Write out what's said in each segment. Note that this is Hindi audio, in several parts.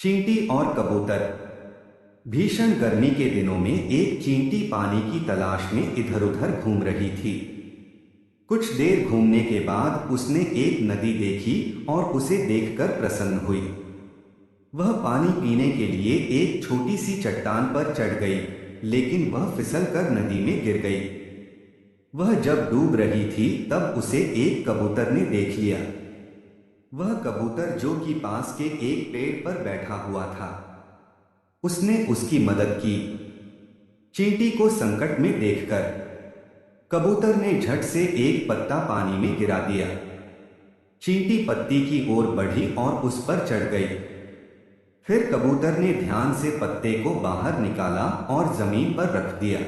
चींटी और कबूतर। भीषण गर्मी के दिनों में एक चींटी पानी की तलाश में इधर उधर घूम रही थी। कुछ देर घूमने के बाद उसने एक नदी देखी और उसे देखकर प्रसन्न हुई। वह पानी पीने के लिए एक छोटी सी चट्टान पर चढ़ गई, लेकिन वह फिसलकर नदी में गिर गई। वह जब डूब रही थी तब उसे एक कबूतर ने देख लिया। वह कबूतर जो कि पास के एक पेड़ पर बैठा हुआ था। उसने उसकी मदद की। चींटी को संकट में देखकर कबूतर ने झट से एक पत्ता पानी में गिरा दिया। चींटी पत्ती की ओर बढ़ी और उस पर चढ़ गई। फिर कबूतर ने ध्यान से पत्ते को बाहर निकाला और जमीन पर रख दिया।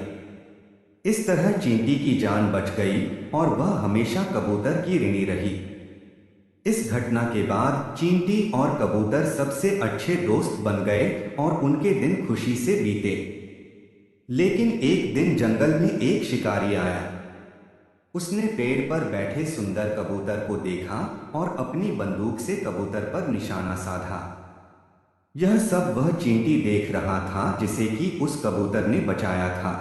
इस तरह चींटी की जान बच गई और वह हमेशा कबूतर की ऋणी रही। इस घटना के बाद चींटी और कबूतर सबसे अच्छे दोस्त बन गए और उनके दिन खुशी से बीते। लेकिन एक दिन जंगल में एक शिकारी आया। उसने पेड़ पर बैठे सुंदर कबूतर को देखा और अपनी बंदूक से कबूतर पर निशाना साधा। यह सब वह चींटी देख रहा था जिसे कि उस कबूतर ने बचाया था।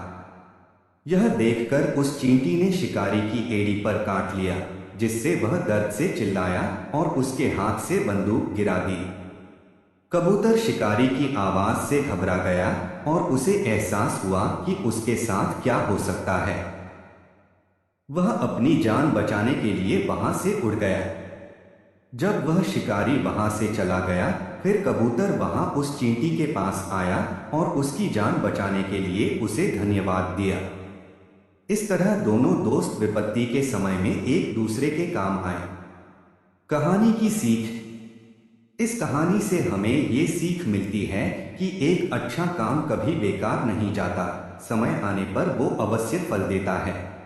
यह देखकर उस चींटी ने शिकारी की एड़ी पर काट लिया, जिससे वह दर्द से चिल्लाया और उसके हाथ से बंदूक गिरा दी। कबूतर शिकारी की आवाज से घबरा गया और उसे एहसास हुआ कि उसके साथ क्या हो सकता है। वह अपनी जान बचाने के लिए वहां से उड़ गया। जब वह शिकारी वहां से चला गया, फिर कबूतर वहां उस चींटी के पास आया और उसकी जान बचाने के लिए उसे धन्यवाद दिया। इस तरह दोनों दोस्त विपत्ति के समय में एक दूसरे के काम आए। कहानी की सीख। इस कहानी से हमें ये सीख मिलती है कि एक अच्छा काम कभी बेकार नहीं जाता, समय आने पर वो अवश्य फल देता है।